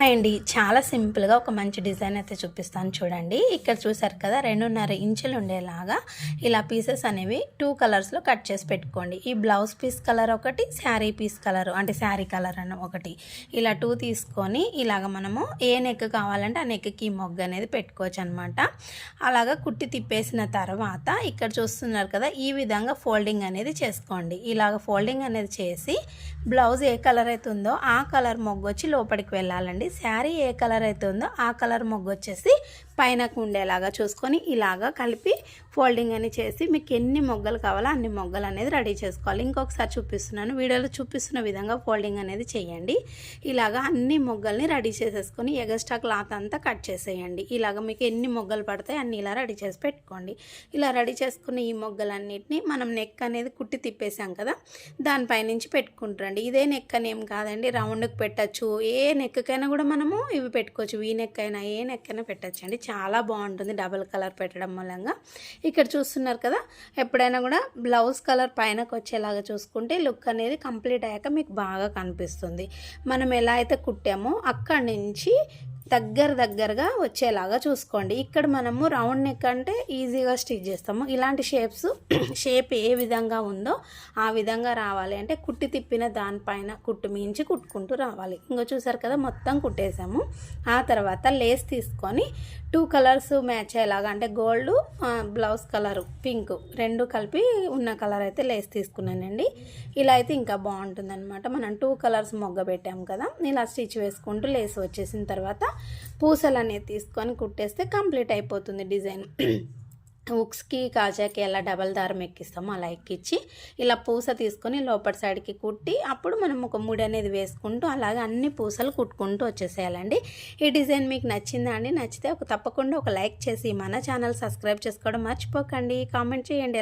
అండి చాలా సింపుల్గా ఒక మంచి డిజైన్ అయితే చూపిస్తాను చూడండి. ఇక్కడ చూసారు కదా 2.5 ఇంచులు ఉండేలాగా ఇలా పీసెస్ అనేవి 2 కలర్స్లో కట్ చేసి పెట్టుకోండి. ఈ బ్లౌజ్ పీస్ కలర్ ఒకటి, శారీ పీస్ కలర్ అంటే శారీ కలర్ అన్న ఒకటి, ఇలా 2 తీసుకొని ఇలాగ మనము ఏ నెక్ కావాలంటే ఆ నెక్కి మొగ్గ అనేది పెట్టుకోవచ్చు అనమాట. అలాగా కుట్టి తిప్పేసిన తర్వాత ఇక్కడ చూస్తున్నారు కదా ఈ విధంగా ఫోల్డింగ్ అనేది చేసుకోండి. ఇలాగ ఫోల్డింగ్ అనేది చేసి బ్లౌజ్ ఏ కలర్ అయితే ఉందో ఆ కలర్ మొగ్గ వచ్చి లోపలికి వెళ్ళాలండి. శారీ ఏ కలర్ అయితే ఉందో ఆ కలర్ మొగ్గు వచ్చేసి పైనకు ఉండేలాగా చూసుకొని ఇలాగా కలిపి ఫోల్డింగ్ అని చేసి మీకు ఎన్ని మొగ్గలు కావాలో అన్ని మొగ్గలు అనేది రెడీ చేసుకోవాలి. ఇంకొకసారి చూపిస్తున్నాను, వీడియోలో చూపిస్తున్న విధంగా ఫోల్డింగ్ అనేది చేయండి. ఇలాగా అన్ని మొగ్గల్ని రెడీ చేసేసుకొని ఎగస్ట్రా క్లాత్ అంతా కట్ చేసేయండి. ఇలాగ మీకు ఎన్ని మొగ్గలు పడతాయి అన్ని ఇలా రెడీ చేసి పెట్టుకోండి. ఇలా రెడీ చేసుకున్న ఈ మొగ్గలన్నిటిని మనం నెక్ అనేది కుట్టి తిప్పేసాం కదా దానిపై నుంచి పెట్టుకుంటారండి. ఇదే నెక్ అని ఏం కాదండి, రౌండ్కి పెట్టచ్చు, ఏ నెక్కైనా కూడా మనము ఇవి పెట్టుకోవచ్చు. వీ నెక్ అయినా ఏ నెక్ అయినా పెట్టచ్చు అండి. చాలా బాగుంటుంది డబుల్ కలర్ పెట్టడం మూలంగా. ఇక్కడ చూస్తున్నారు కదా ఎప్పుడైనా కూడా బ్లౌజ్ కలర్ పైనకు వచ్చేలాగా చూసుకుంటే లుక్ అనేది కంప్లీట్ అయ్యాక మీకు బాగా కనిపిస్తుంది. మనం ఎలా అయితే కుట్టామో అక్కడి నుంచి దగ్గరగా వచ్చేలాగా చూసుకోండి. ఇక్కడ మనము రౌండ్ నెక్ అంటే ఈజీగా స్టిచ్ చేస్తాము. ఇలాంటి షేప్ ఏ విధంగా ఉందో ఆ విధంగా రావాలి అంటే కుట్టి తిప్పిన దానిపైన కుట్టు మించి కుట్టుకుంటూ రావాలి. ఇంకో చూసారు కదా మొత్తం కుట్టేసాము. ఆ తర్వాత లేస్ తీసుకొని 2 కలర్స్ మ్యాచ్ అయ్యేలాగా అంటే గోల్డ్ బ్లౌజ్ కలరు పింక్ 2 కలిపి ఉన్న కలర్ అయితే లేస్ తీసుకున్నానండి. ఇలా అయితే ఇంకా బాగుంటుంది అనమాట. మనం 2 కలర్స్ మొగ్గ పెట్టాము కదా, ఇలా స్టిచ్ వేసుకుంటూ లేస్ వచ్చేసిన తర్వాత పూసలు అనేది తీసుకొని కుట్టేస్తే కంప్లీట్ అయిపోతుంది డిజైన్. హుక్స్కి కాజాకి ఎలా డబల్ దారం ఎక్కిస్తామో అలా ఎక్కించి ఇలా పూస తీసుకొని లోపల సైడ్కి కుట్టి అప్పుడు మనం ఒక ముడి అనేది వేసుకుంటూ అలాగే అన్ని పూసలు కుట్టుకుంటూ వచ్చేసేయాలండి. ఈ డిజైన్ మీకు నచ్చిందా అండి? నచ్చితే తప్పకుండా ఒక లైక్ చేసి మన ఛానల్ సబ్స్క్రైబ్ చేసుకోవడం మర్చిపోకండి. కామెంట్ చేయండి.